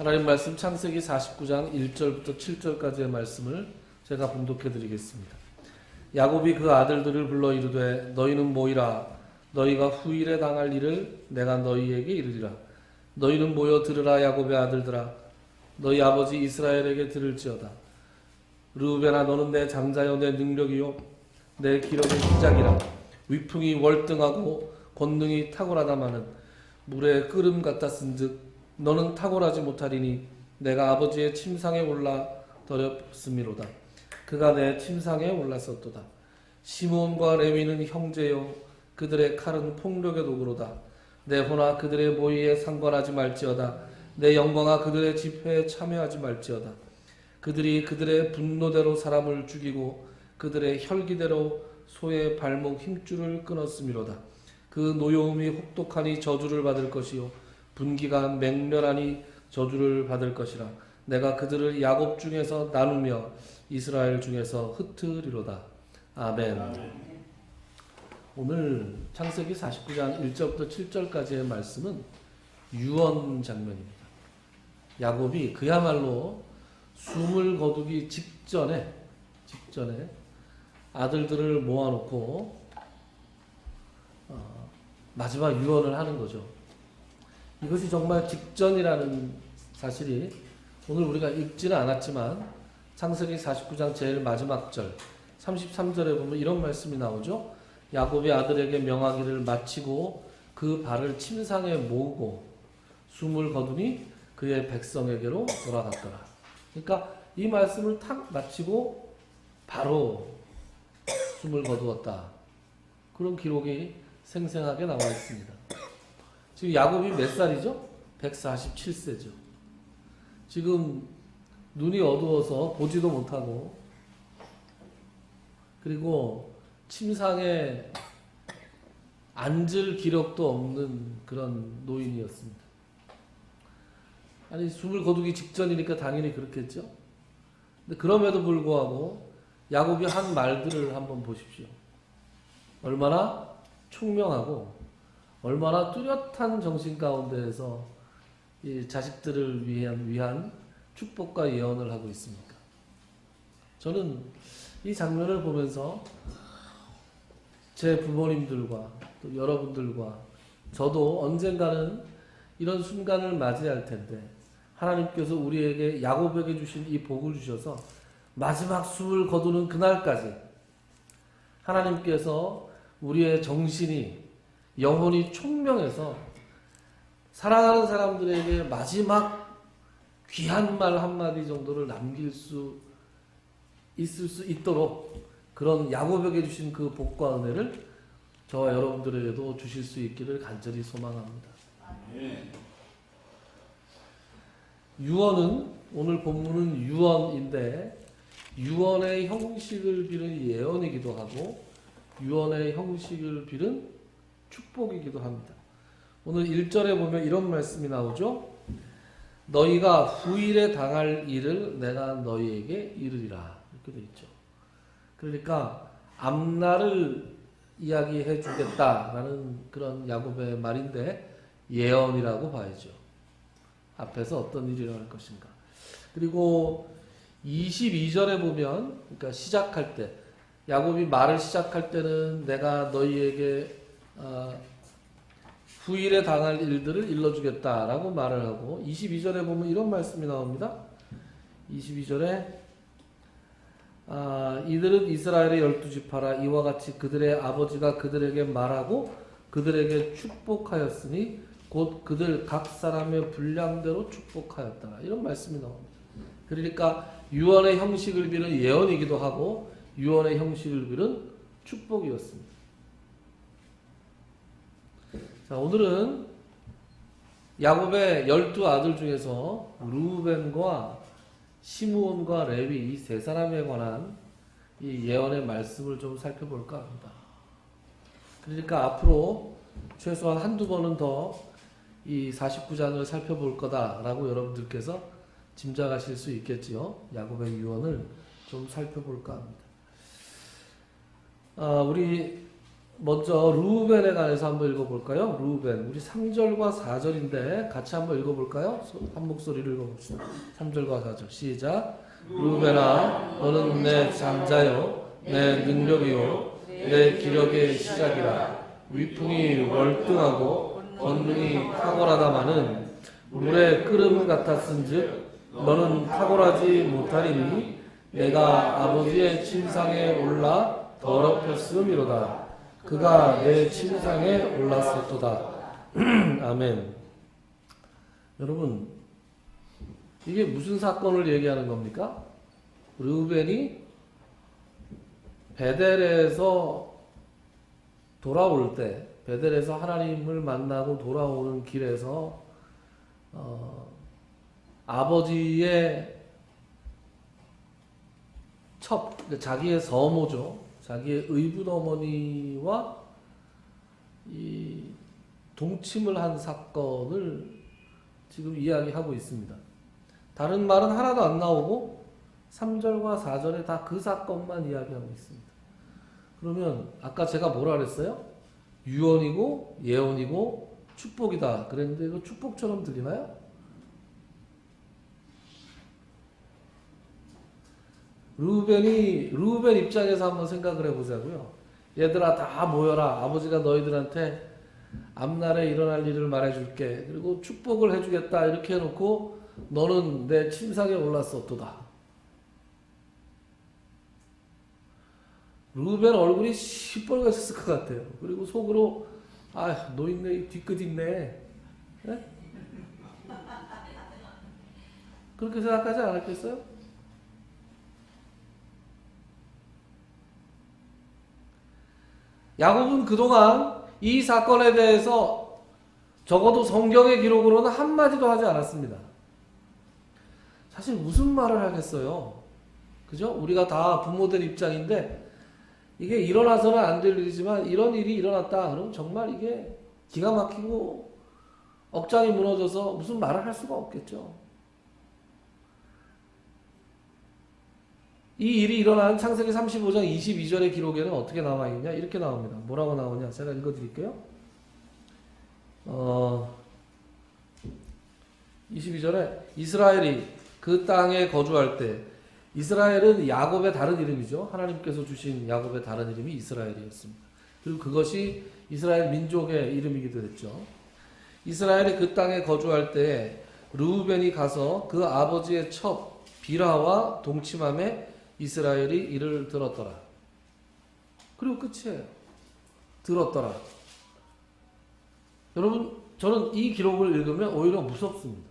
하나님 말씀 창세기 49장 1절부터 7절까지의 말씀을 제가 봉독해 드리겠습니다. 야곱이 그 아들들을 불러 이르되 너희는 모이라. 너희가 후일에 당할 일을 내가 너희에게 이르리라. 너희는 모여 들으라. 야곱의 아들들아, 너희 아버지 이스라엘에게 들을지어다. 르우벤아, 너는 내 장자여 내 능력이요 내 기력의 시작이라. 위풍이 월등하고 권능이 탁월하다마는 물의 끓음 같았은즉 너는 탁월하지 못하리니 내가 아버지의 침상에 올라 더럽음이로다. 그가 내 침상에 올랐었도다. 시므온과 레위는 형제요 그들의 칼은 폭력의 도구로다. 내 호나 그들의 모의에 상관하지 말지어다. 내 영광아 그들의 집회에 참여하지 말지어다. 그들이 그들의 분노대로 사람을 죽이고 그들의 혈기대로 소의 발목 힘줄을 끊었음이로다. 그 노여움이 혹독하니 저주를 받을 것이요 분기가 맹렬하니 저주를 받을 것이라. 내가 그들을 야곱 중에서 나누며 이스라엘 중에서 흩으리로다. 아멘. 오늘 창세기 49장 1절부터 7절까지의 말씀은 유언 장면입니다. 야곱이 그야말로 숨을 거두기 직전에 아들들을 모아놓고 마지막 유언을 하는 거죠. 이것이 정말 직전이라는 사실이 오늘 우리가 읽지는 않았지만 창세기 49장 제일 마지막 절 33절에 보면 이런 말씀이 나오죠. 야곱이 아들에게 명하기를 마치고 그 발을 침상에 모으고 숨을 거두니 그의 백성에게로 돌아갔더라. 그러니까 이 말씀을 탁 마치고 바로 숨을 거두었다. 그런 기록이 생생하게 나와 있습니다. 지금 야곱이 몇 살이죠? 147세죠. 지금 눈이 어두워서 보지도 못하고 그리고 침상에 앉을 기력도 없는 그런 노인이었습니다. 아니 숨을 거두기 직전이니까 당연히 그렇겠죠. 근데 그럼에도 불구하고 야곱이 한 말들을 한번 보십시오. 얼마나 총명하고 얼마나 뚜렷한 정신 가운데에서 이 자식들을 위한 축복과 예언을 하고 있습니까? 저는 이 장면을 보면서 제 부모님들과 또 여러분들과 저도 언젠가는 이런 순간을 맞이할 텐데 하나님께서 우리에게 야곱에게 주신 이 복을 주셔서 마지막 숨을 거두는 그날까지 하나님께서 우리의 정신이 영혼이 총명해서 사랑하는 사람들에게 마지막 귀한 말 한마디 정도를 남길 수 있을 수 있도록 그런 야곱에게 주신 그 복과 은혜를 저와 여러분들에게도 주실 수 있기를 간절히 소망합니다. 유언은 오늘 본문은 유언인데 유언의 형식을 빌은 예언이기도 하고 유언의 형식을 빌은 축복이기도 합니다. 오늘 1절에 보면 이런 말씀이 나오죠. 너희가 후일에 당할 일을 내가 너희에게 이르리라. 이렇게 되어 있죠. 그러니까 앞날을 이야기해 주겠다라는 그런 야곱의 말인데 예언이라고 봐야죠. 앞에서 어떤 일이 일어날 것인가. 그리고 22절에 보면 그러니까 시작할 때 야곱이 말을 시작할 때는 내가 너희에게 후일에 당할 일들을 일러주겠다라고 말을 하고 22절에 보면 이런 말씀이 나옵니다. 22절에 이들은 이스라엘의 12지파라. 이와 같이 그들의 아버지가 그들에게 말하고 그들에게 축복하였으니 곧 그들 각 사람의 분량대로 축복하였다. 이런 말씀이 나옵니다. 그러니까 유언의 형식을 빌은 예언이기도 하고 유언의 형식을 빌은 축복이었습니다. 자, 오늘은 야곱의 12아들 중에서 르우벤과 시므온과 레위 이 세 사람에 관한 이 예언의 말씀을 좀 살펴볼까 합니다. 그러니까 앞으로 최소한 한두 번은 더 이 49장을 살펴볼 거다라고 여러분들께서 짐작하실 수 있겠지요. 야곱의 유언을 좀 살펴볼까 합니다. 우리 먼저 루벤에 관해서 한번 읽어볼까요? 루벤. 우리 3절과 4절인데 같이 한번 읽어볼까요? 한 목소리를 읽어봅시다. 3절과 4절 시작. 루벤아 너는 내 장자요 내 능력이요 내 기력의 시작이라. 위풍이 월등하고 권능이 탁월하다마는 물의 끓음 같았은즉 너는 탁월하지 못하리니 내가 아버지의 침상에 올라 더럽혔음이로다. 그가 내 침상에 올랐었도다. 아멘. 여러분, 이게 무슨 사건을 얘기하는 겁니까? 르우벤이 베델에서 돌아올 때, 베델에서 하나님을 만나고 돌아오는 길에서 아버지의 자기의 서모죠. 자기의 의붓 어머니와 이 동침을 한 사건을 지금 이야기하고 있습니다. 다른 말은 하나도 안 나오고 3절과 4절에 다 그 사건만 이야기하고 있습니다. 그러면 아까 제가 뭐라 그랬어요? 유언이고 예언이고 축복이다 그랬는데 이거 축복처럼 들리나요? 루벤 입장에서 한번 생각을 해보자고요. 얘들아 다 모여라. 아버지가 너희들한테 앞날에 일어날 일을 말해줄게. 그리고 축복을 해주겠다. 이렇게 해놓고 너는 내 침상에 올랐었도다. 루벤 얼굴이 시뻘겋을 것 같아요. 그리고 속으로 노인네 뒤끝 있네. 네? 그렇게 생각하지 않았겠어요? 야곱은 그동안 이 사건에 대해서 적어도 성경의 기록으로는 한마디도 하지 않았습니다. 사실 무슨 말을 하겠어요? 그죠? 우리가 다 부모들 입장인데 이게 일어나서는 안 될 일이지만 이런 일이 일어났다. 그러면 정말 이게 기가 막히고 억장이 무너져서 무슨 말을 할 수가 없겠죠. 이 일이 일어난 창세기 35장 22절의 기록에는 어떻게 나와 있냐? 이렇게 나옵니다. 뭐라고 나오냐? 제가 읽어드릴게요. 22절에 이스라엘이 그 땅에 거주할 때, 이스라엘은 야곱의 다른 이름이죠. 하나님께서 주신 야곱의 다른 이름이 이스라엘이었습니다. 그리고 그것이 이스라엘 민족의 이름이기도 했죠. 이스라엘이 그 땅에 거주할 때 르우벤이 가서 그 아버지의 첩 비라와 동침함에 이스라엘이 이를 들었더라. 그리고 끝이에요. 들었더라. 여러분, 저는 이 기록을 읽으면 오히려 무섭습니다.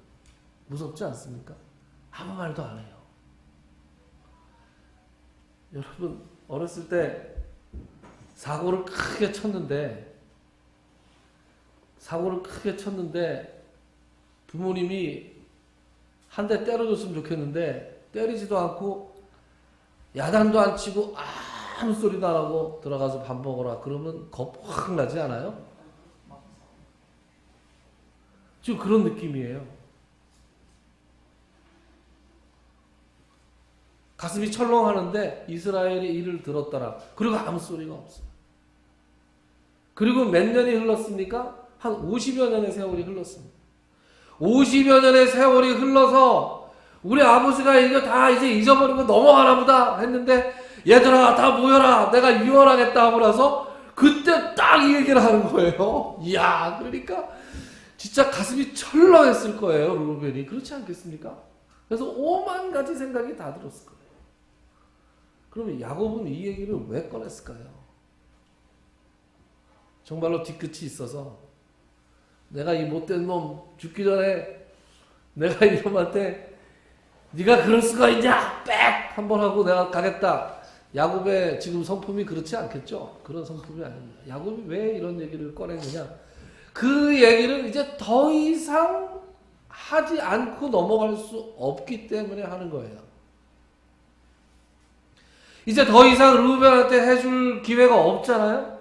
무섭지 않습니까? 아무 말도 안 해요. 여러분, 어렸을 때 사고를 크게 쳤는데 부모님이 한 대 때려줬으면 좋겠는데 때리지도 않고 야단도 안 치고 아무 소리도 안 하고 들어가서 밥 먹어라. 그러면 겁 확 나지 않아요? 지금 그런 느낌이에요. 가슴이 철렁하는데 이스라엘의 일을 들었더라. 그리고 아무 소리가 없어요. 그리고 몇 년이 흘렀습니까? 한 50여 년의 세월이 흘렀습니다. 50여 년의 세월이 흘러서 우리 아버지가 이거 다 이제 잊어버리고 넘어가나 보다 했는데 얘들아 다 모여라. 내가 유언하겠다 하고 나서 그때 딱 이 얘기를 하는 거예요. 이야, 그러니까 진짜 가슴이 철렁했을 거예요. 르우벤이. 그렇지 않겠습니까? 그래서 오만 가지 생각이 다 들었을 거예요. 그러면 야곱은 이 얘기를 왜 꺼냈을까요? 정말로 뒤끝이 있어서 내가 이 못된 놈 죽기 전에 내가 이놈한테 네가 그럴 수가 있냐? 빽! 한번 하고 내가 가겠다. 야곱의 지금 성품이 그렇지 않겠죠? 그런 성품이 아닙니다. 야곱이 왜 이런 얘기를 꺼냈느냐? 그 얘기를 이제 더 이상 하지 않고 넘어갈 수 없기 때문에 하는 거예요. 이제 더 이상 르우벤한테 해줄 기회가 없잖아요?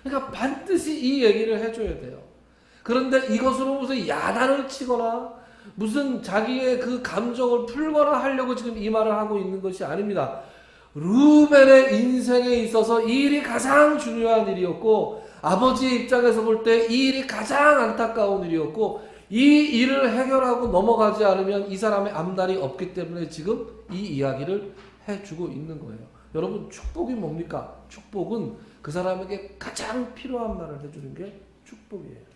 그러니까 반드시 이 얘기를 해줘야 돼요. 그런데 이것으로 무슨 야단을 치거나 무슨 자기의 그 감정을 풀거나 하려고 지금 이 말을 하고 있는 것이 아닙니다. 르우벤의 인생에 있어서 이 일이 가장 중요한 일이었고 아버지의 입장에서 볼 때 이 일이 가장 안타까운 일이었고 이 일을 해결하고 넘어가지 않으면 이 사람의 앞날이 없기 때문에 지금 이 이야기를 해주고 있는 거예요. 여러분 축복이 뭡니까? 축복은 그 사람에게 가장 필요한 말을 해주는 게 축복이에요.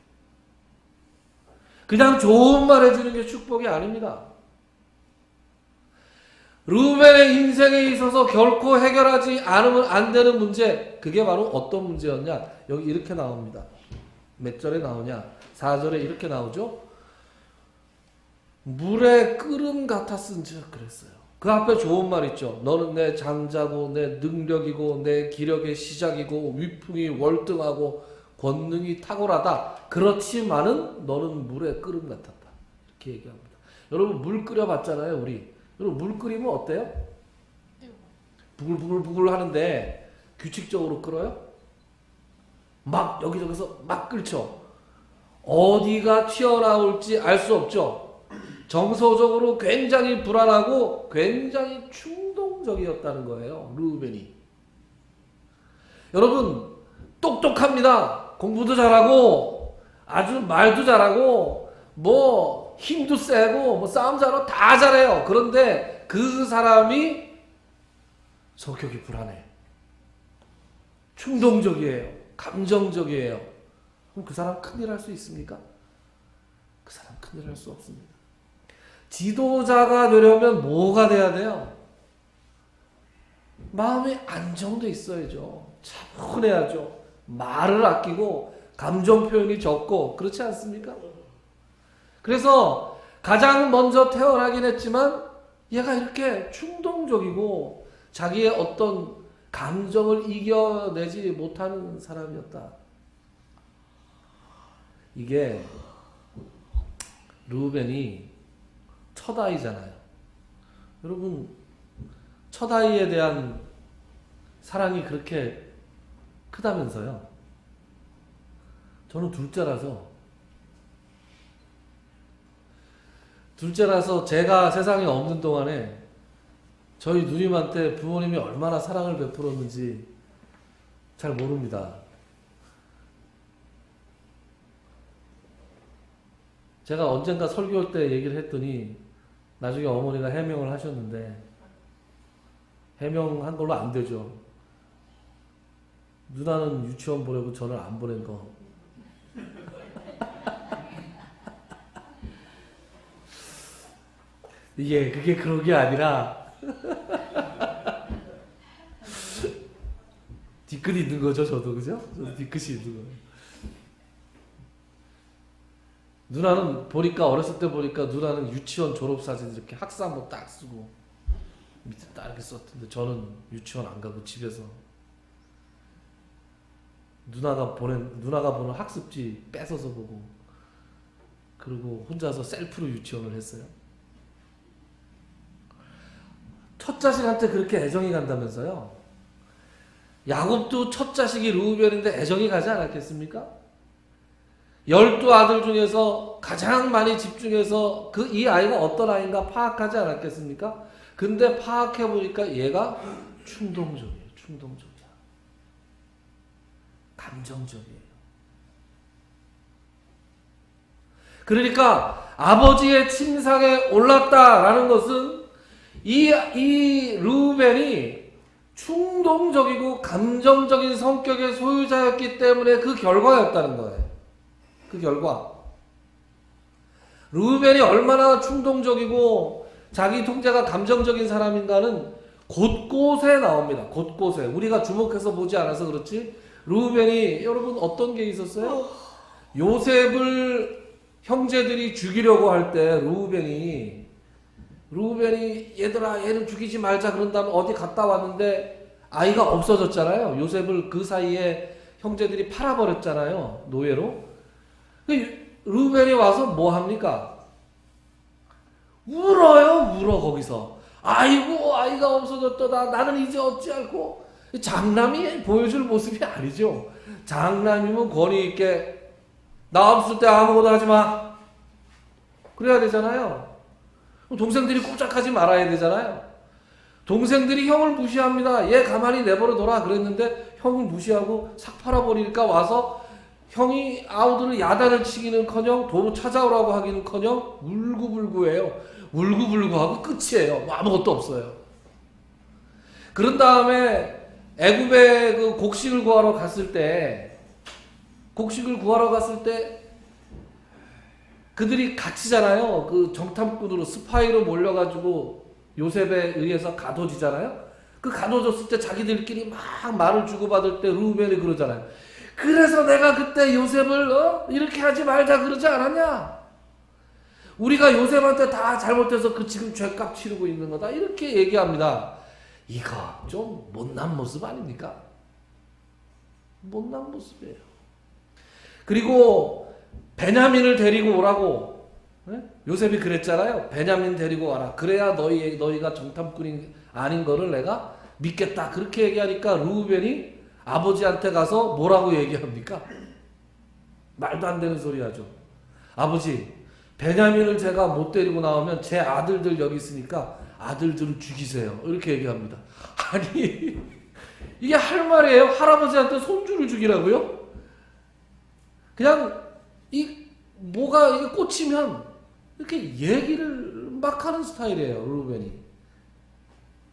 그냥 좋은 말 해주는 게 축복이 아닙니다. 르우벤의 인생에 있어서 결코 해결하지 않으면 안 되는 문제, 그게 바로 어떤 문제였냐? 여기 이렇게 나옵니다. 몇 절에 나오냐? 4절에 이렇게 나오죠? 물의 끓음 같았은즉 그랬어요. 그 앞에 좋은 말 있죠. 너는 내 장자고 내 능력이고 내 기력의 시작이고 위풍이 월등하고 권능이 탁월하다. 그렇지만은 너는 물의 끓음 같았다. 이렇게 얘기합니다. 여러분 물 끓여봤잖아요, 우리. 여러분 물 끓이면 어때요? 부글부글 하는데 규칙적으로 끓어요? 막 여기저기서 막 끓죠. 어디가 튀어나올지 알 수 없죠. 정서적으로 굉장히 불안하고 굉장히 충동적이었다는 거예요. 르우벤이. 여러분 똑똑합니다. 공부도 잘하고 아주 말도 잘하고 뭐 힘도 세고 뭐 싸움 잘하고 다 잘해요. 그런데 그 사람이 성격이 불안해. 충동적이에요. 감정적이에요. 그럼 그 사람 큰일 할 수 있습니까? 그 사람 큰일 할 수 없습니다. 지도자가 되려면 뭐가 돼야 돼요? 마음이 안정돼 있어야죠. 차분해야죠. 말을 아끼고 감정 표현이 적고 그렇지 않습니까? 그래서 가장 먼저 태어나긴 했지만 얘가 이렇게 충동적이고 자기의 어떤 감정을 이겨내지 못하는 사람이었다. 이게 르우벤이 첫 아이잖아요. 여러분 첫 아이에 대한 사랑이 그렇게 크다면서요. 저는 둘째라서 제가 세상에 없는 동안에 저희 누님한테 부모님이 얼마나 사랑을 베풀었는지 잘 모릅니다. 제가 언젠가 설교할 때 얘기를 했더니 나중에 어머니가 해명을 하셨는데 해명한 걸로 안 되죠. 누나는 유치원 보내고 저는 안 보낸 거. 그게 그런 게 아니라 뒤끝이 있는 거죠, 저도. 그죠? 저도 뒤끝이 있는 거예요. 누나는 보니까, 어렸을 때 보니까 누나는 유치원 졸업사진 이렇게 학사모 딱 쓰고 밑에 딱 이렇게 썼던데 저는 유치원 안 가고 집에서 누나가 보는 학습지 뺏어서 보고 그리고 혼자서 셀프로 유치원을 했어요. 첫 자식한테 그렇게 애정이 간다면서요. 야곱도 첫 자식이 르우벤인데 애정이 가지 않았겠습니까? 12아들 중에서 가장 많이 집중해서 이 아이가 어떤 아이인가 파악하지 않았겠습니까? 근데 파악해보니까 얘가 충동적이에요. 감정적이에요. 그러니까 아버지의 침상에 올랐다라는 것은 이 르우벤이 충동적이고 감정적인 성격의 소유자였기 때문에 그 결과였다는 거예요. 그 결과. 르우벤이 얼마나 충동적이고 자기 통제가 감정적인 사람인가는 곳곳에 나옵니다. 곳곳에. 우리가 주목해서 보지 않아서 그렇지 르우벤이 여러분 어떤 게 있었어요? 요셉을 형제들이 죽이려고 할 때 르우벤이 얘들아 얘를 죽이지 말자 그런 다음에 어디 갔다 왔는데 아이가 없어졌잖아요. 요셉을 그 사이에 형제들이 팔아버렸잖아요. 노예로. 르우벤이 와서 뭐 합니까? 울어 거기서. 아이고 아이가 없어졌더라. 나는 이제 어찌할꼬. 장남이 보여줄 모습이 아니죠. 장남이면 권위 있게 나 없을 때 아무것도 하지 마. 그래야 되잖아요. 동생들이 꼼짝하지 말아야 되잖아요. 동생들이 형을 무시합니다. 얘 가만히 내버려둬라 그랬는데 형을 무시하고 삭 팔아버리니까 와서 형이 아우들을 야단을 치기는커녕 도로 찾아오라고 하기는커녕 울고불고해요. 울고불고하고 끝이에요. 뭐 아무것도 없어요. 그런 다음에 애굽에 그 곡식을 구하러 갔을 때 그들이 갇히잖아요. 그 정탐꾼으로 스파이로 몰려가지고 요셉에 의해서 가둬지잖아요. 그 가둬졌을 때 자기들끼리 막 말을 주고받을 때 루벤이 그러잖아요. 그래서 내가 그때 요셉을 이렇게 하지 말자 그러지 않았냐? 우리가 요셉한테 다 잘못해서 그 지금 죄값 치르고 있는 거다. 이렇게 얘기합니다. 이거 좀 못난 모습 아닙니까? 못난 모습이에요. 그리고 베냐민을 데리고 오라고 요셉이 그랬잖아요. 베냐민 데리고 와라. 그래야 너희가 정탐꾼이 아닌 거를 내가 믿겠다. 그렇게 얘기하니까 루벤이 아버지한테 가서 뭐라고 얘기합니까? 말도 안 되는 소리 하죠. 아버지, 베냐민을 제가 못 데리고 나오면 제 아들들 여기 있으니까 아들들을 죽이세요. 이렇게 얘기합니다. 아니, 이게 할 말이에요? 할아버지한테 손주를 죽이라고요? 그냥 뭐가 이게 꽂히면 이렇게 얘기를 막 하는 스타일이에요, 루벤이.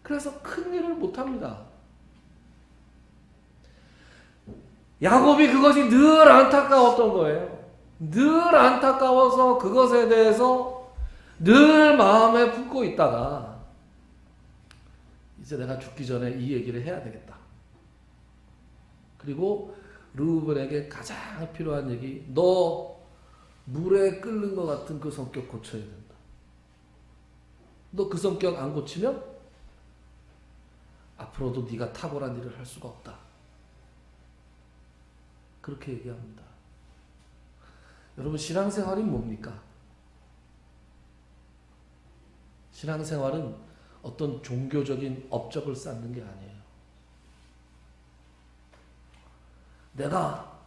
그래서 큰 일을 못 합니다. 야곱이 그것이 늘 안타까웠던 거예요. 늘 안타까워서 그것에 대해서 늘 마음에 품고 있다가 이제 내가 죽기 전에 이 얘기를 해야 되겠다. 그리고 르우벤에게 가장 필요한 얘기, 너 물에 끓는 것 같은 그 성격 고쳐야 된다. 너 그 성격 안 고치면 앞으로도 네가 탁월한 일을 할 수가 없다. 그렇게 얘기합니다. 여러분, 신앙생활이 뭡니까? 신앙생활은 어떤 종교적인 업적을 쌓는 게 아니에요. 내가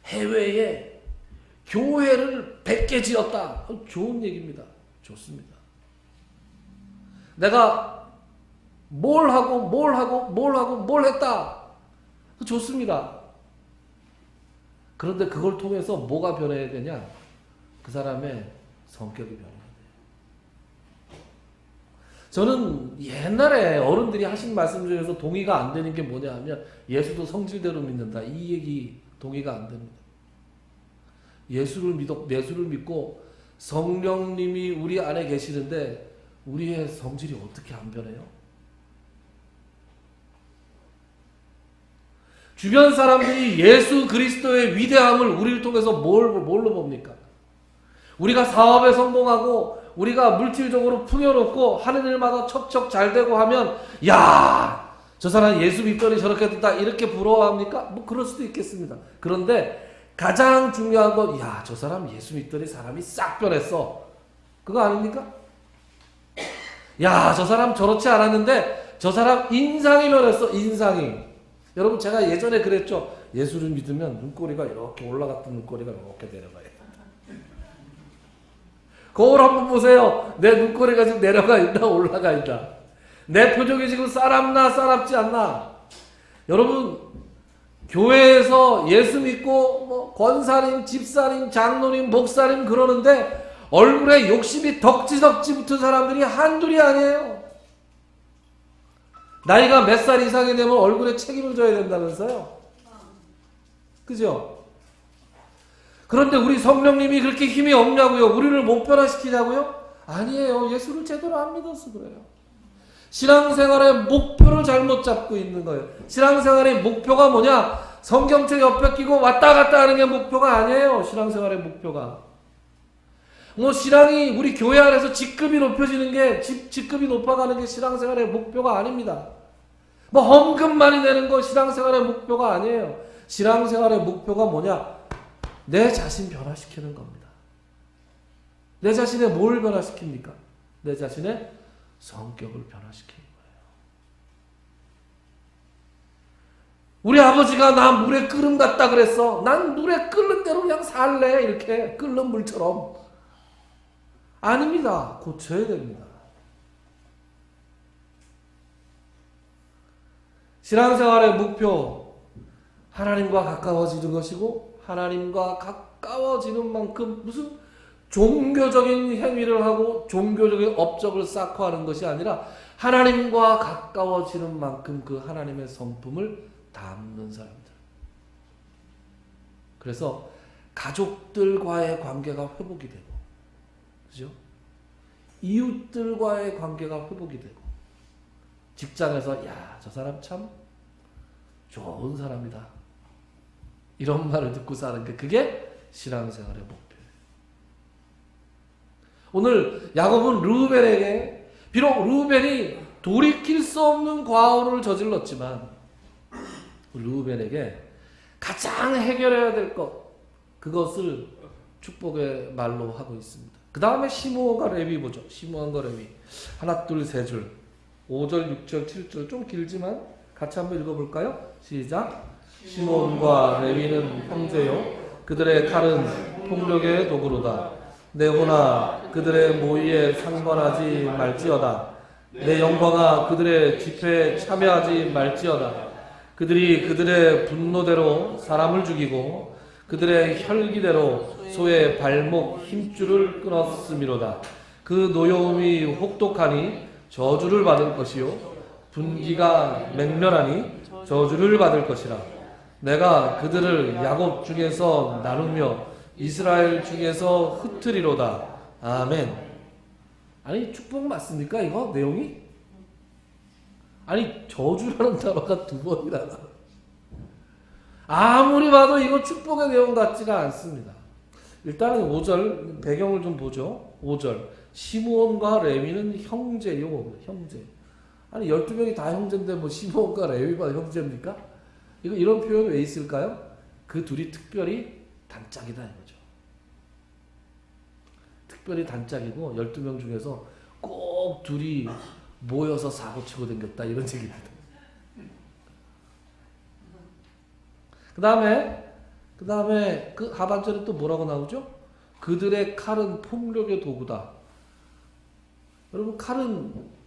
해외에 교회를 100개 지었다. 좋은 얘기입니다. 좋습니다. 내가 뭘 했다. 좋습니다. 그런데 그걸 통해서 뭐가 변해야 되냐? 그 사람의 성격이 변해야 돼요. 저는 옛날에 어른들이 하신 말씀 중에서 동의가 안 되는 게 뭐냐 하면 예수도 성질대로 믿는다. 이 얘기 동의가 안 됩니다. 예수를 믿고 성령님이 우리 안에 계시는데 우리의 성질이 어떻게 안 변해요? 주변 사람들이 예수 그리스도의 위대함을 우리를 통해서 뭘로 봅니까? 우리가 사업에 성공하고 우리가 물질적으로 풍요롭고 하는 일마다 척척 잘 되고 하면 야, 저 사람 예수 믿더니 저렇게 됐다 이렇게 부러워합니까? 뭐 그럴 수도 있겠습니다. 그런데 가장 중요한 건 야, 저 사람 예수 믿더니 사람이 싹 변했어. 그거 아닙니까? 야, 저 사람 저렇지 않았는데 저 사람 인상이 변했어. 인상이. 여러분, 제가 예전에 그랬죠. 예수를 믿으면 눈꼬리가 이렇게 올라갔던 눈꼬리가 이렇게 내려가요. 거울 한번 보세요. 내 눈꼬리가 지금 내려가 있나 올라가 있나. 내 표정이 지금 싸납나 싸납지 않나. 여러분, 교회에서 예수 믿고 뭐 권사님, 집사님, 장로님, 목사님 그러는데 얼굴에 욕심이 덕지덕지 붙은 사람들이 한둘이 아니에요. 나이가 몇 살 이상이 되면 얼굴에 책임을 져야 된다면서요. 그죠? 그런데 우리 성령님이 그렇게 힘이 없냐고요? 우리를 못 변화시키냐고요? 아니에요. 예수를 제대로 안 믿어서 그래요. 신앙생활의 목표를 잘못 잡고 있는 거예요. 신앙생활의 목표가 뭐냐? 성경책 옆에 끼고 왔다 갔다 하는 게 목표가 아니에요. 신앙생활의 목표가. 뭐 신앙이 우리 교회 안에서 직급이 높여지는 게 직급이 높아가는 게 신앙생활의 목표가 아닙니다. 뭐 헌금 많이 내는 거 신앙생활의 목표가 아니에요. 신앙생활의 목표가 뭐냐? 내 자신 변화시키는 겁니다. 내 자신의 뭘 변화시킵니까? 내 자신의 성격을 변화시키는 거예요. 우리 아버지가 나 물에 끓음 같다 그랬어. 난 물에 끓는 대로 그냥 살래. 이렇게 끓는 물처럼. 아닙니다. 고쳐야 됩니다. 신앙생활의 목표, 하나님과 가까워지는 것이고 하나님과 가까워지는 만큼 무슨 종교적인 행위를 하고 종교적인 업적을 쌓고 하는 것이 아니라 하나님과 가까워지는 만큼 그 하나님의 성품을 담는 사람들. 그래서 가족들과의 관계가 회복이 되고, 그죠? 이웃들과의 관계가 회복이 되고, 직장에서 야, 저 사람 참 좋은 사람이다, 이런 말을 듣고 사는 게 그게 신앙생활의 목표예요. 오늘 야곱은 르우벤에게, 비록 르우벤이 돌이킬 수 없는 과오를 저질렀지만 르우벤에게 가장 해결해야 될 것, 그것을 축복의 말로 하고 있습니다. 그 다음에 시므온과 레위 보죠. 시므온과 레위 하나 둘 세 줄, 5절 6절 7절 좀 길지만 같이 한번 읽어볼까요? 시작. 시므온과 레위는 형제요, 그들의 칼은 폭력의 도구로다. 내 혼아 그들의 모의에 상관하지 말지어다. 내 영광아 그들의 집회에 참여하지 말지어다. 그들이 그들의 분노대로 사람을 죽이고 그들의 혈기대로 소의 발목 힘줄을 끊었음이로다. 그 노여움이 혹독하니 저주를 받을 것이요, 분기가 맹렬하니 저주를 받을 것이라. 내가 그들을 야곱 중에서 나누며 이스라엘 중에서 흩으리로다. 아멘. 아니 축복 맞습니까 이거 내용이? 아니 저주라는 단어가 두 번이나 나와. 아무리 봐도 이거 축복의 내용 같지가 않습니다. 일단은 5절 배경을 좀 보죠. 5절 시므온과 레위는 형제요. 형제. 아니 12명이 다 형제인데 뭐 시므온과 레위가 형제입니까? 이런 표현이 왜 있을까요? 그 둘이 특별히 단짝이다 이거죠. 특별히 단짝이고 12명 중에서 꼭 둘이 모여서 사고치고 댕겼다 이런 얘기입니다. 그 다음에 그 하반절에 또 뭐라고 나오죠? 그들의 칼은 폭력의 도구다. 여러분 칼은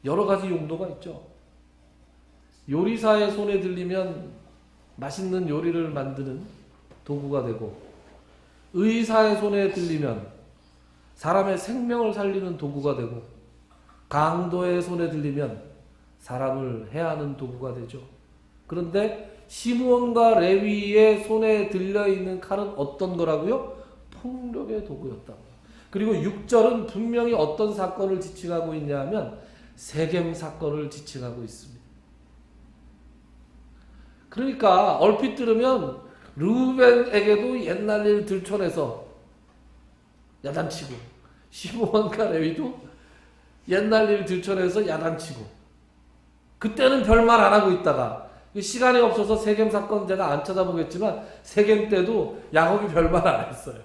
여러 가지 용도가 있죠. 요리사의 손에 들리면 맛있는 요리를 만드는 도구가 되고, 의사의 손에 들리면 사람의 생명을 살리는 도구가 되고, 강도의 손에 들리면 사람을 해하는 도구가 되죠. 그런데 시므온과 레위의 손에 들려있는 칼은 어떤 거라고요? 폭력의 도구였다. 그리고 6절은 분명히 어떤 사건을 지칭하고 있냐 하면 세겜 사건을 지칭하고 있습니다. 그러니까 얼핏 들으면 르우벤에게도 옛날 일 들춰내서 야단치고, 시므온과 레위도 옛날 일 들춰내서 야단치고, 그때는 별말 안 하고 있다가 시간이 없어서 세겜 사건 제가 안 찾아보겠지만 세겜 때도 야곱이 별말 안 했어요.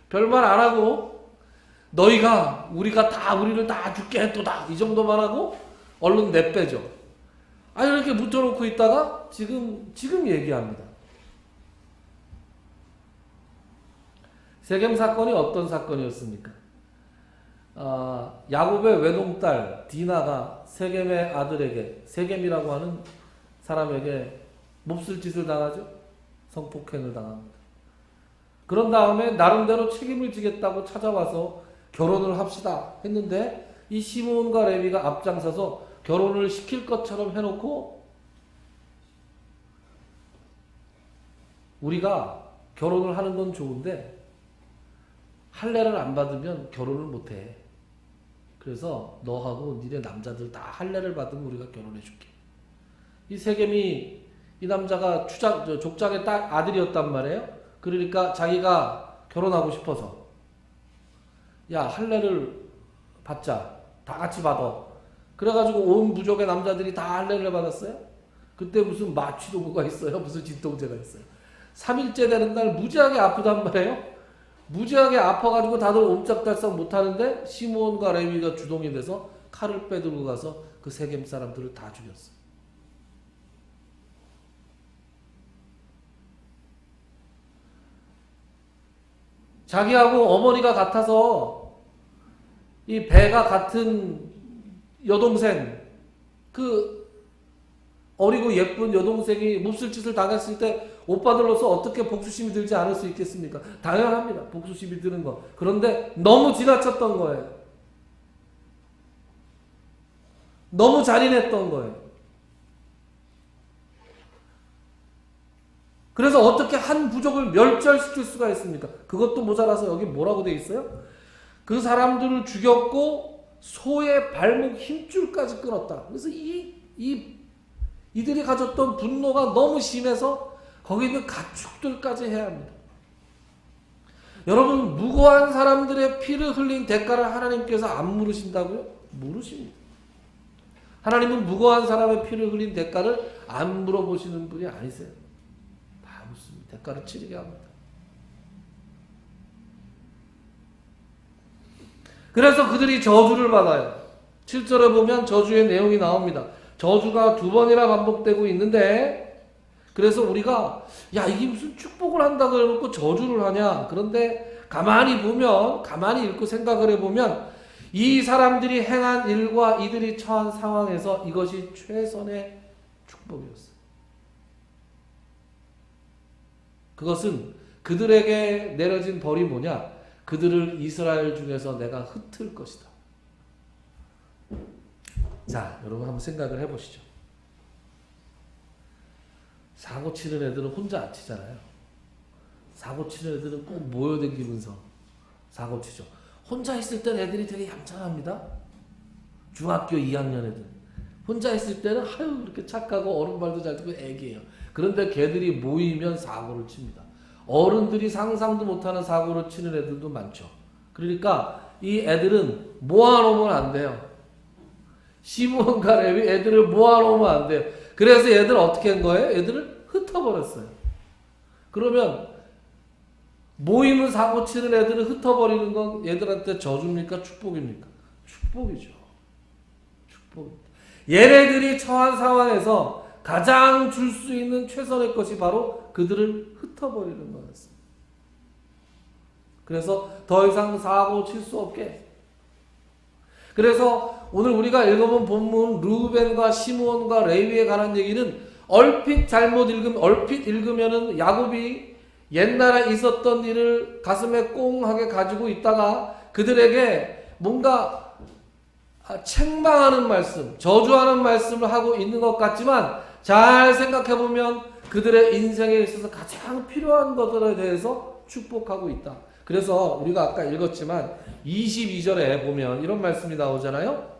별말 안 하고 우리가 다 우리를 다 죽게 했도다 이 정도만 하고 얼른 내빼죠. 아니 이렇게 묻혀놓고 있다가 지금 얘기합니다. 세겜 사건이 어떤 사건이었습니까? 야곱의 외동딸 디나가 세겜의 아들에게, 세겜이라고 하는 사람에게 몹쓸 짓을 당하죠. 성폭행을 당합니다. 그런 다음에 나름대로 책임을 지겠다고 찾아와서 결혼을 합시다 했는데 이 시므온과 레위가 앞장서서 결혼을 시킬 것처럼 해놓고, 우리가 결혼을 하는 건 좋은데 할례를 안 받으면 결혼을 못해. 그래서 너하고 니네 남자들 다 할례를 받으면 우리가 결혼해줄게. 이 세겜이, 이 남자가 족장의 아들이었단 말이에요. 그러니까 자기가 결혼하고 싶어서 야 할례를 받자, 다 같이 받아. 그래가지고 온 부족의 남자들이 다 할례를 받았어요. 그때 무슨 마취도구가 있어요? 무슨 진통제가 있어요? 3일째 되는 날 무지하게 아프단 말이에요. 무지하게 아파가지고 다들 옴짝달싹 못하는데 시므온과 레위가 주동이 돼서 칼을 빼들고 가서 그 세겜 사람들을 다 죽였어요. 자기하고 어머니가 같아서 이 배가 같은 여동생, 그 어리고 예쁜 여동생이 몹쓸 짓을 당했을 때 오빠들로서 어떻게 복수심이 들지 않을 수 있겠습니까? 당연합니다. 복수심이 드는 거. 그런데 너무 지나쳤던 거예요. 너무 잔인했던 거예요. 그래서 어떻게 한 부족을 멸절시킬 수가 있습니까? 그것도 모자라서 여기 뭐라고 돼 있어요? 그 사람들을 죽였고 소의 발목 힘줄까지 끊었다. 그래서 이들이 가졌던 분노가 너무 심해서 거기 있는 가축들까지 해야 합니다. 여러분, 무고한 사람들의 피를 흘린 대가를 하나님께서 안 물으신다고요? 물으십니다. 하나님은 무고한 사람의 피를 흘린 대가를 안 물어보시는 분이 아니세요. 다 묻습니다. 대가를 치르게 합니다. 그래서 그들이 저주를 받아요. 7절에 보면 저주의 내용이 나옵니다. 저주가 2번이나 반복되고 있는데, 그래서 우리가 야, 이게 무슨 축복을 한다 그래놓고 저주를 하냐? 그런데 가만히 보면, 가만히 읽고 생각을 해보면 이 사람들이 행한 일과 이들이 처한 상황에서 이것이 최선의 축복이었어요. 그것은 그들에게 내려진 벌이 뭐냐? 그들을 이스라엘 중에서 내가 흩을 것이다. 자, 여러분 한번 생각을 해보시죠. 사고 치는 애들은 혼자 안 치잖아요. 사고 치는 애들은 꼭 모여다니면서 사고 치죠. 혼자 있을 땐 애들이 되게 얌전합니다. 중학교 2학년 애들. 혼자 있을 때는 아유 그렇게 착하고 어른 말도 잘 듣고 애기예요. 그런데 걔들이 모이면 사고를 칩니다. 어른들이 상상도 못하는 사고를 치는 애들도 많죠. 그러니까 이 애들은 모아놓으면 안 돼요. 시므온과 레위 애들을 모아놓으면 안 돼요. 그래서 애들 어떻게 한 거예요? 애들을 흩어버렸어요. 그러면 모이면 사고 치는 애들을 흩어버리는 건 얘들한테 저주입니까? 축복입니까? 축복이죠. 축복입니다. 얘네들이 처한 상황에서 가장 줄 수 있는 최선의 것이 바로 그들을 흩어버리는 거였습니다. 그래서 더 이상 사고 칠 수 없게. 그래서 오늘 우리가 읽어본 본문 르우벤과 시므온과 레위에 관한 얘기는 얼핏 읽으면은 야곱이 옛날에 있었던 일을 가슴에 꽁하게 가지고 있다가 그들에게 뭔가 책망하는 말씀, 저주하는 말씀을 하고 있는 것 같지만 잘 생각해보면 그들의 인생에 있어서 가장 필요한 것들에 대해서 축복하고 있다. 그래서 우리가 아까 읽었지만 22절에 보면 이런 말씀이 나오잖아요.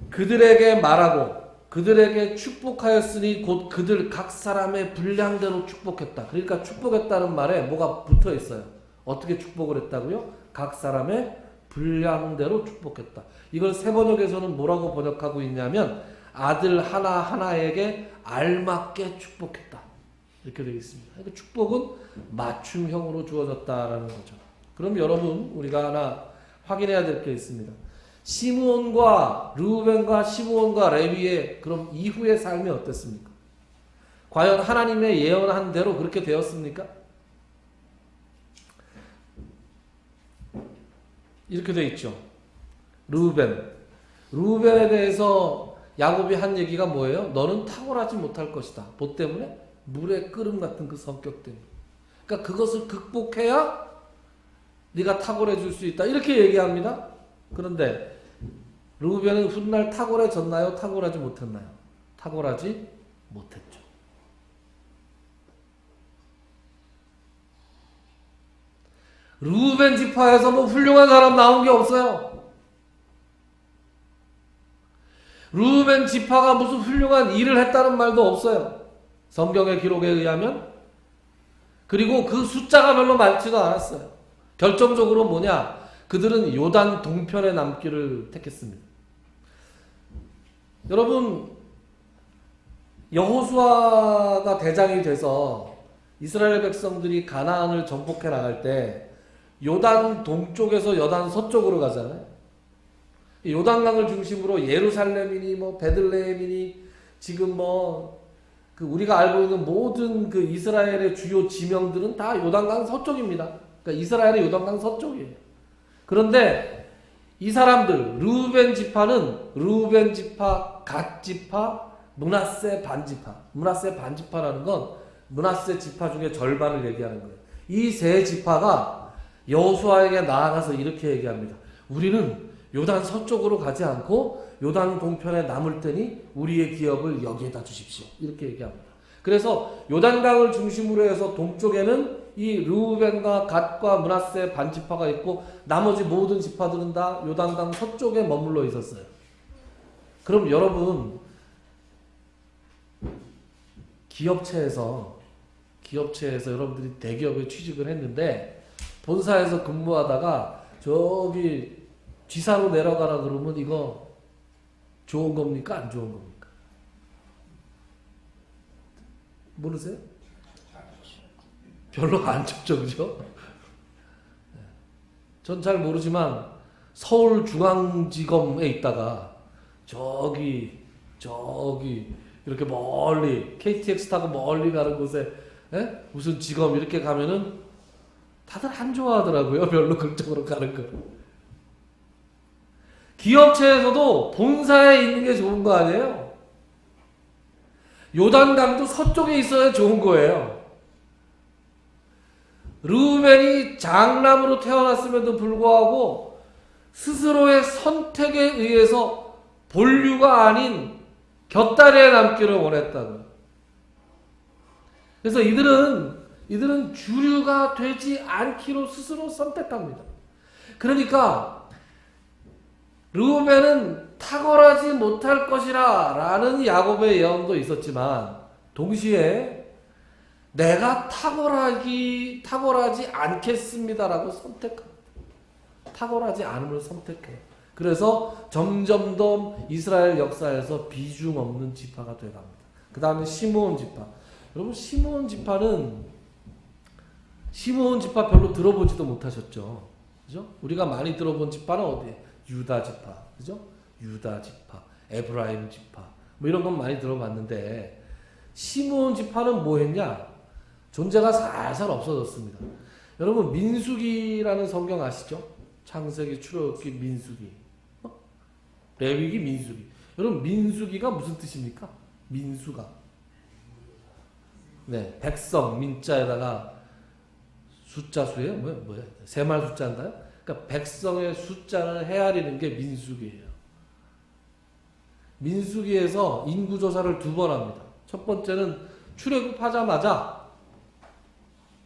그들에게 말하고 그들에게 축복하였으니 곧 그들 각 사람의 분량대로 축복했다. 그러니까 축복했다는 말에 뭐가 붙어 있어요. 어떻게 축복을 했다고요? 각 사람의 분량대로 축복했다. 이걸 세번역에서는 뭐라고 번역하고 있냐면 아들 하나하나에게 알맞게 축복했다. 이렇게 되어 있습니다. 그러니까 축복은 맞춤형으로 주어졌다라는 거죠. 그럼 여러분 우리가 하나 확인해야 될 게 있습니다. 시므온과 르우벤과 시므온과 레위의 그럼 이후의 삶이 어땠습니까? 과연 하나님의 예언한 대로 그렇게 되었습니까? 이렇게 되어 있죠. 르우벤에 대해서 야곱이 한 얘기가 뭐예요? 너는 탁월하지 못할 것이다. 뭐 때문에? 물의 끓음 같은 그 성격 때문에. 그러니까 그것을 극복해야 네가 탁월해질 수 있다. 이렇게 얘기합니다. 그런데 르우벤은 훗날 탁월해졌나요? 탁월하지 못했나요? 탁월하지 못했죠. 르우벤 지파에서 뭐 훌륭한 사람 나온 게 없어요. 르우벤 지파가 무슨 훌륭한 일을 했다는 말도 없어요. 성경의 기록에 의하면. 그리고 그 숫자가 별로 많지도 않았어요. 결정적으로 뭐냐? 그들은 요단 동편에 남기를 택했습니다. 여러분, 여호수아가 대장이 돼서 이스라엘 백성들이 가나안을 정복해 나갈 때 요단 동쪽에서 요단 서쪽으로 가잖아요. 요단강을 중심으로 예루살렘이니 뭐 베들레헴이니 지금 뭐 그 우리가 알고 있는 모든 그 이스라엘의 주요 지명들은 다 요단강 서쪽입니다. 그러니까 이스라엘의 요단강 서쪽이에요. 그런데 이 사람들 르우벤 지파는 르우벤 지파, 갓 지파, 므낫세 반지파. 므낫세 반지파라는 건 므낫세 지파 중에 절반을 얘기하는 거예요. 이 세 지파가 여호수아에게 나아가서 이렇게 얘기합니다. 우리는 요단 서쪽으로 가지 않고 요단 동편에 남을 테니 우리의 기업을 여기에다 주십시오. 이렇게 얘기합니다. 그래서 요단강을 중심으로 해서 동쪽에는 이 르우벤과 갓과 므낫세 반지파가 있고 나머지 모든 지파들은 다 요단강 서쪽에 머물러 있었어요. 그럼 여러분 기업체에서 여러분들이 대기업에 취직을 했는데 본사에서 근무하다가 저기 지사로 내려가라 그러면 이거 좋은 겁니까? 안 좋은 겁니까? 모르세요? 별로 안 좋죠, 그죠? 전 잘 모르지만 서울중앙지검에 있다가 저기 이렇게 멀리 KTX 타고 멀리 가는 곳에 무슨 지검 이렇게 가면은 다들 안 좋아하더라고요. 별로 그쪽으로 가는 거. 기업체에서도 본사에 있는 게 좋은 거 아니에요? 요단강도 서쪽에 있어야 좋은 거예요. 르우벤이 장남으로 태어났음에도 불구하고 스스로의 선택에 의해서 본류가 아닌 곁다리에 남기를 원했다고요. 그래서 이들은 주류가 되지 않기로 스스로 선택합니다. 그러니까 르우벤은 탁월하지 못할 것이라 라는 야곱의 예언도 있었지만 동시에 내가 탁월하지 않겠습니다라고 선택합니다. 탁월하지 않음을 선택해요. 그래서 점점점 이스라엘 역사에서 비중 없는 지파가 되어갑니다. 그 다음에 시므온 지파. 여러분 시므온 지파 별로 들어보지도 못하셨죠. 그죠? 우리가 많이 들어본 지파는 어디에? 유다 지파. 그죠? 유다 지파, 에브라임 지파. 뭐 이런 건 많이 들어봤는데 시므온 지파는 뭐 했냐? 존재가 살살 없어졌습니다. 여러분 민수기라는 성경 아시죠? 창세기, 출애굽기, 민수기. 레위기, 민수기. 여러분 민수기가 무슨 뜻입니까? 민수가. 네, 백성 민자에다가 숫자 수예요? 뭐야? 세말 숫자인가요? 그러니까 백성의 숫자를 헤아리는 게 민수기예요. 민수기에서 인구조사를 2번 합니다. 첫 번째는 출애굽하자마자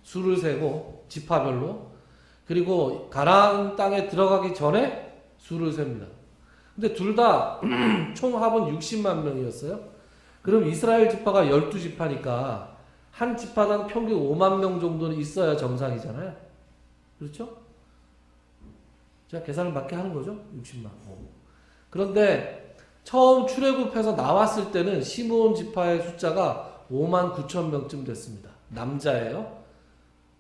수를 세고 지파별로, 그리고 가나안 땅에 들어가기 전에 수를 셉니다. 근데 둘 다 총 합은 60만 명이었어요. 그럼 이스라엘 지파가 12지파니까 한 지파당 평균 5만 명 정도는 있어야 정상이잖아요. 그렇죠? 제가 계산을 맞게 하는 거죠. 60만. 그런데 처음 출애굽해서 나왔을 때는 시므온 지파의 숫자가 5만 9천 명쯤 됐습니다. 남자예요.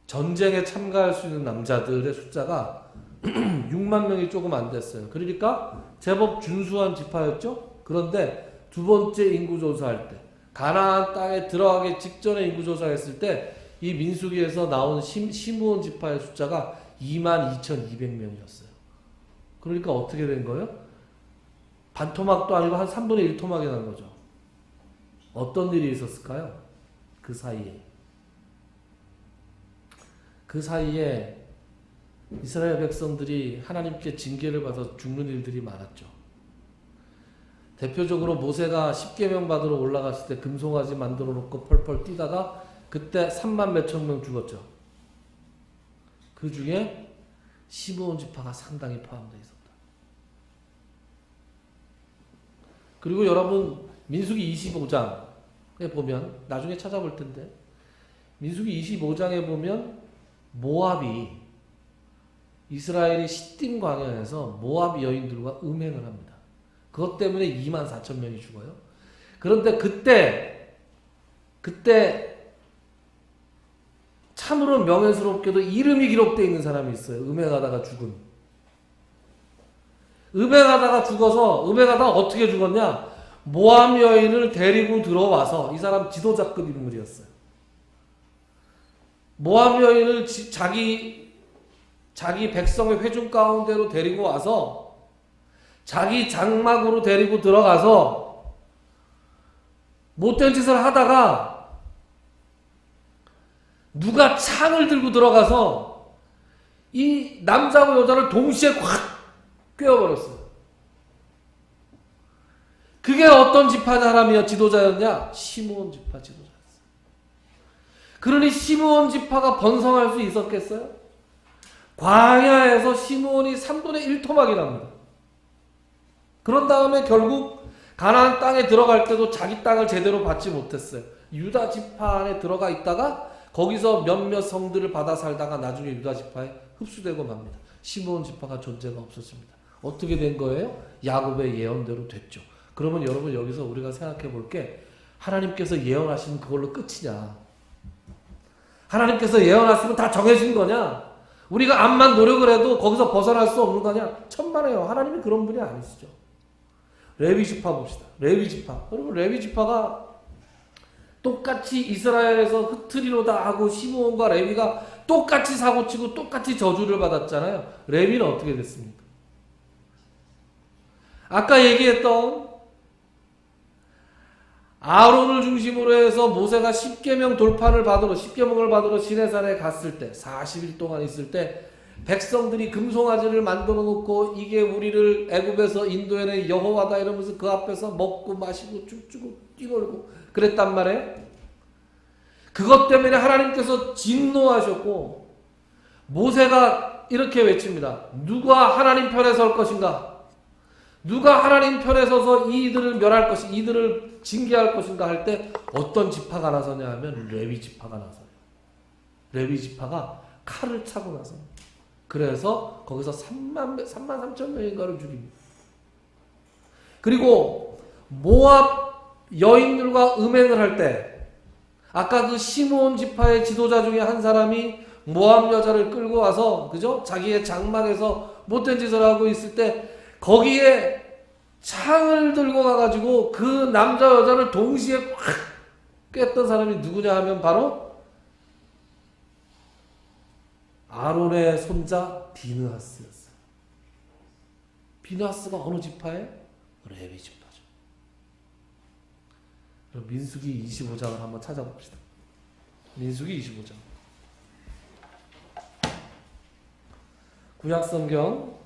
전쟁에 참가할 수 있는 남자들의 숫자가 6만 명이 조금 안 됐어요. 그러니까 제법 준수한 지파였죠. 그런데 두 번째 인구조사할 때, 가나안 땅에 들어가기 직전에 인구조사했을 때 이 민수기에서 나온 시므온 지파의 숫자가 22,200명이었어요. 그러니까 어떻게 된 거예요? 반토막도 아니고 한 3분의 1토막이 난 거죠. 어떤 일이 있었을까요? 그 사이에 이스라엘 백성들이 하나님께 징계를 받아 죽는 일들이 많았죠. 대표적으로 모세가 10계명 받으러 올라갔을 때 금송아지 만들어 놓고 펄펄 뛰다가 그때 3만 몇천 명 죽었죠. 그 중에 시므온 지파가 상당히 포함되어 있었다. 그리고 여러분 민수기 25장에 보면, 나중에 찾아볼 텐데 민수기 25장에 보면 모압이, 이스라엘이 시딤 광야에서 모압 여인들과 음행을 합니다. 그것 때문에 2만 4천 명이 죽어요. 그런데 그때 참으로 명예스럽게도 이름이 기록되어 있는 사람이 있어요. 음행하다가 죽은. 음행하다가 어떻게 죽었냐? 모압 여인을 데리고 들어와서, 이 사람 지도자급 인물이었어요. 모압 여인을 자기 백성의 회중 가운데로 데리고 와서 자기 장막으로 데리고 들어가서 못된 짓을 하다가 누가 창을 들고 들어가서 이 남자와 여자를 동시에 확 꿰어버렸어요. 그게 어떤 지파 사람이야? 지도자였냐? 시므온 지파 지도자였어요. 그러니 시므온 지파가 번성할 수 있었겠어요? 광야에서 시므온이 3분의 1토막이 납니다. 그런 다음에 결국 가나안 땅에 들어갈 때도 자기 땅을 제대로 받지 못했어요. 유다 지파 안에 들어가 있다가 거기서 몇몇 성들을 받아 살다가 나중에 유다 지파에 흡수되고 맙니다. 시므온 지파가 존재가 없었습니다. 어떻게 된 거예요? 야곱의 예언대로 됐죠. 그러면 여러분 여기서 우리가 생각해 볼 게 하나님께서 예언하시면 그걸로 끝이냐? 하나님께서 예언하시면 다 정해진 거냐? 우리가 암만 노력을 해도 거기서 벗어날 수 없는 거냐? 천만에요. 하나님이 그런 분이 아니시죠. 레위 지파 봅시다. 레위 지파. 여러분 레위 지파가 똑같이 이스라엘에서 흩트리로다 하고 시므온과 레위가 똑같이 사고치고 똑같이 저주를 받았잖아요. 레위는 어떻게 됐습니까? 아까 얘기했던 아론을 중심으로 해서 모세가 10계명 돌판을 받으러 10계명을 받으러 시내산에 갔을 때 40일 동안 있을 때 백성들이 금송아지를 만들어 놓고 이게 우리를 애굽에서 인도해낸 여호와다 이러면서 그 앞에서 먹고 마시고 춤추고 뛰놀고 그랬단 말이에요. 그것 때문에 하나님께서 진노하셨고 모세가 이렇게 외칩니다. 누가 하나님 편에 설 것인가? 누가 하나님 편에 서서 이들을 멸할 것인가? 이들을 징계할 것인가 할 때 어떤 지파가 나서냐 하면 레위 지파가 나서요. 레위 지파가 칼을 차고 나서 그래서 거기서 3만 3천 명인가를 죽입니다. 그리고 모압 여인들과 음행을 할 때 아까 그 시므온 지파의 지도자 중에 한 사람이 모압 여자를 끌고 와서 그죠? 자기의 장막에서 못된 짓을 하고 있을 때 거기에 창을 들고 가가지고 그 남자 여자를 동시에 확 깼던 사람이 누구냐 하면 바로 아론의 손자 비느하스였어요. 비느하스가 어느 지파에? 레위 지파죠. 그럼 민수기 25장을 한번 찾아봅시다. 민수기 25장. 구약성경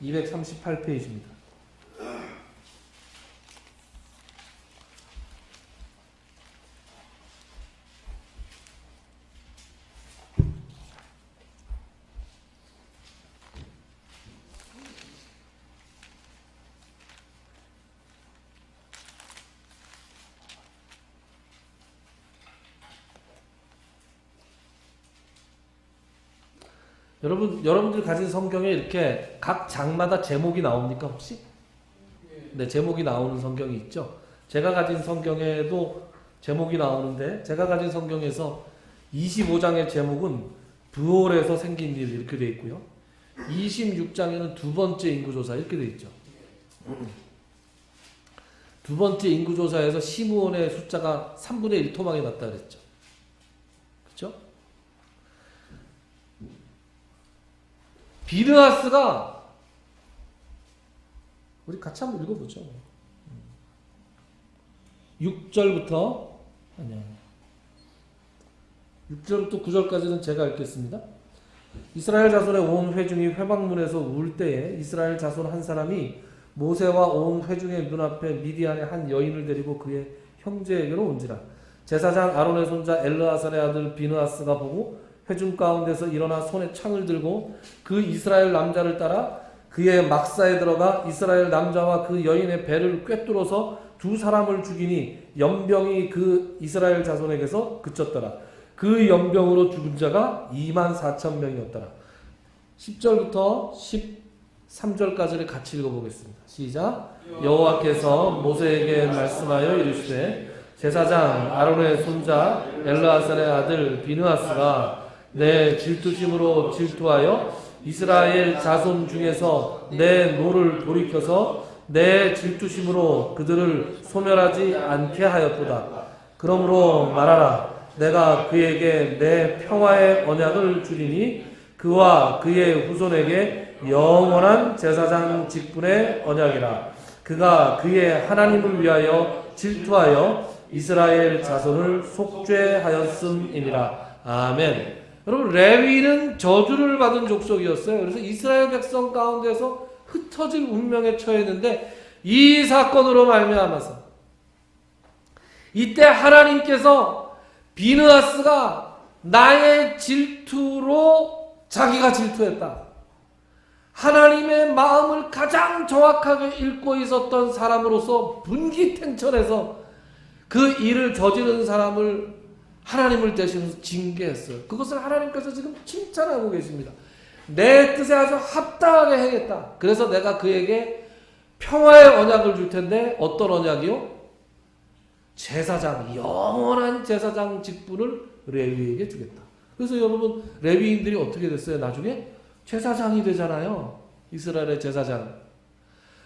238페이지입니다. 여러분들 가진 성경에 이렇게 각 장마다 제목이 나옵니까 혹시? 네, 제목이 나오는 성경이 있죠. 제가 가진 성경에도 제목이 나오는데 제가 가진 성경에서 25장의 제목은 부올에서 생긴 일 이렇게 되어 있고요. 26장에는 두 번째 인구조사 이렇게 되어 있죠. 두 번째 인구조사에서 시므온의 숫자가 3분의 1토막이 났다 그랬죠. 그렇죠? 비느하스가 우리 같이 한번 읽어보죠. 6절부터 아니요. 6절부터 9절까지는 제가 읽겠습니다. 이스라엘 자손의 온 회중이 회막문에서 울 때에 이스라엘 자손 한 사람이 모세와 온 회중의 눈앞에 미디안의 한 여인을 데리고 그의 형제에게로 온지라. 제사장 아론의 손자 엘르아살의 아들 비느하스가 보고 회중 가운데서 일어나 손에 창을 들고 그 이스라엘 남자를 따라 그의 막사에 들어가 이스라엘 남자와 그 여인의 배를 꿰뚫어서 두 사람을 죽이니 연병이 그 이스라엘 자손에게서 그쳤더라. 그 연병으로 죽은 자가 24,000명이었더라. 10절부터 13절까지를 같이 읽어보겠습니다. 시작. 여호와께서 모세에게 말씀하여 이르시되 제사장 아론의 손자 엘르아살의 아들 비느하스가 내 질투심으로 질투하여 이스라엘 자손 중에서 내 노를 돌이켜서 내 질투심으로 그들을 소멸하지 않게 하였도다. 그러므로 말하라. 내가 그에게 내 평화의 언약을 주리니 그와 그의 후손에게 영원한 제사장 직분의 언약이라. 그가 그의 하나님을 위하여 질투하여 이스라엘 자손을 속죄하였음이니라. 아멘. 여러분, 레위는 저주를 받은 족속이었어요. 그래서 이스라엘 백성 가운데서 흩어질 운명에 처했는데 이 사건으로 말미암아서 이때 하나님께서 비느하스가 나의 질투로 자기가 질투했다. 하나님의 마음을 가장 정확하게 읽고 있었던 사람으로서 분기탱천해서 그 일을 저지른 사람을 하나님을 대신해서 징계했어요. 그것을 하나님께서 지금 칭찬하고 계십니다. 내 뜻에 아주 합당하게 행했다. 그래서 내가 그에게 평화의 언약을 줄 텐데 어떤 언약이요? 제사장, 영원한 제사장 직분을 레위에게 주겠다. 그래서 여러분, 레위인들이 어떻게 됐어요? 나중에 제사장이 되잖아요. 이스라엘의 제사장.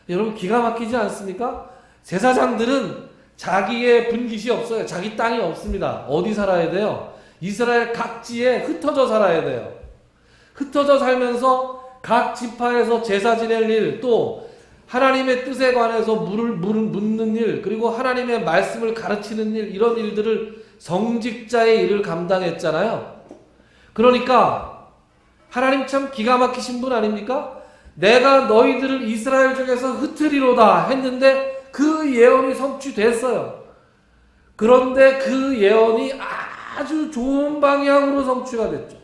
여러분, 기가 막히지 않습니까? 제사장들은 자기의 분깃이 없어요. 자기 땅이 없습니다. 어디 살아야 돼요? 이스라엘 각지에 흩어져 살아야 돼요. 흩어져 살면서 각 지파에서 제사 지낼 일, 또 하나님의 뜻에 관해서 묻는 일, 그리고 하나님의 말씀을 가르치는 일, 이런 일들을 성직자의 일을 감당했잖아요. 그러니까 하나님 참 기가 막히신 분 아닙니까? 내가 너희들을 이스라엘 중에서 흩으리로다 했는데 그 예언이 성취됐어요. 그런데 그 예언이 아주 좋은 방향으로 성취가 됐죠.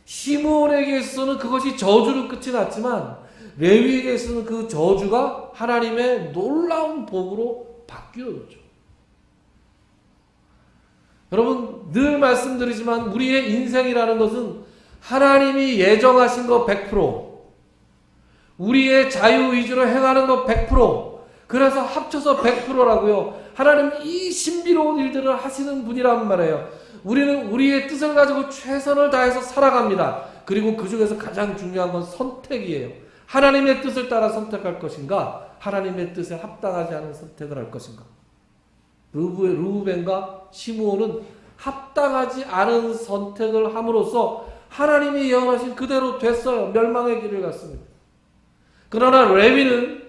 시므온에게 있어서는 그것이 저주로 끝이 났지만 레위에게 있어서는 그 저주가 하나님의 놀라운 복으로 바뀌어졌죠. 여러분, 늘 말씀드리지만 우리의 인생이라는 것은 하나님이 예정하신 거 100%, 우리의 자유 위주로 행하는 거 100%, 그래서 합쳐서 100%라고요. 하나님 이 신비로운 일들을 하시는 분이란 말이에요. 우리는 우리의 뜻을 가지고 최선을 다해서 살아갑니다. 그리고 그 중에서 가장 중요한 건 선택이에요. 하나님의 뜻을 따라 선택할 것인가, 하나님의 뜻에 합당하지 않은 선택을 할 것인가. 르우벤과 시므온은 합당하지 않은 선택을 함으로써 하나님이 예언하신 그대로 됐어요. 멸망의 길을 갔습니다. 그러나 레위는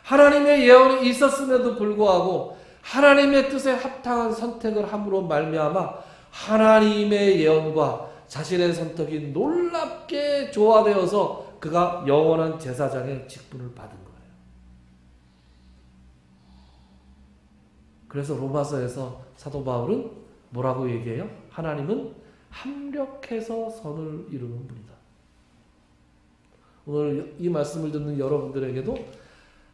하나님의 예언이 있었음에도 불구하고 하나님의 뜻에 합당한 선택을 함으로 말미암아 하나님의 예언과 자신의 선택이 놀랍게 조화되어서 그가 영원한 제사장의 직분을 받은 거예요. 그래서 로마서에서 사도 바울은 뭐라고 얘기해요? 하나님은 합력해서 선을 이루는 분이다. 오늘 이 말씀을 듣는 여러분들에게도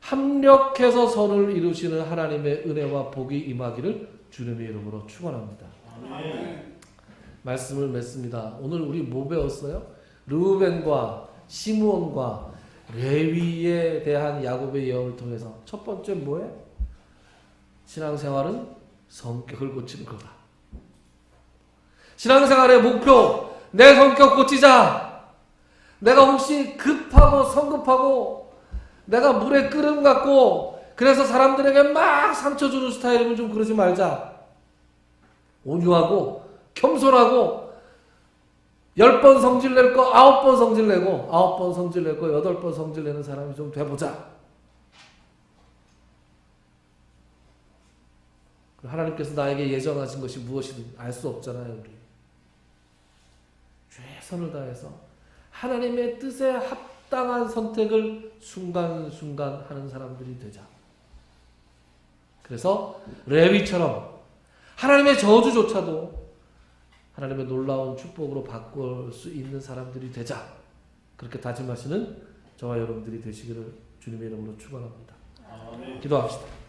합력해서 선을 이루시는 하나님의 은혜와 복이 임하기를 주님의 이름으로 축원합니다. 말씀을 맺습니다. 오늘 우리 뭐 배웠어요? 르우벤과 시므온과 레위에 대한 야곱의 예언을 통해서 첫 번째 뭐예요? 신앙생활은 성격을 고치는 거다. 신앙생활의 목표, 내 성격 고치자. 내가 혹시 급하고 성급하고 내가 물에 끓음 같고 그래서 사람들에게 막 상처 주는 스타일이면 좀 그러지 말자. 온유하고 겸손하고 10번 성질낼 거 9번 성질내고 9번 성질낼 거 8번 성질내는 사람이 좀 돼보자. 하나님께서 나에게 예정하신 것이 무엇이든 알 수 없잖아요. 우리 최선을 다해서 하나님의 뜻에 합당한 선택을 순간순간 하는 사람들이 되자. 그래서 레위처럼 하나님의 저주조차도 하나님의 놀라운 축복으로 바꿀 수 있는 사람들이 되자. 그렇게 다짐하시는 저와 여러분들이 되시기를 주님의 이름으로 축원합니다. 기도합시다.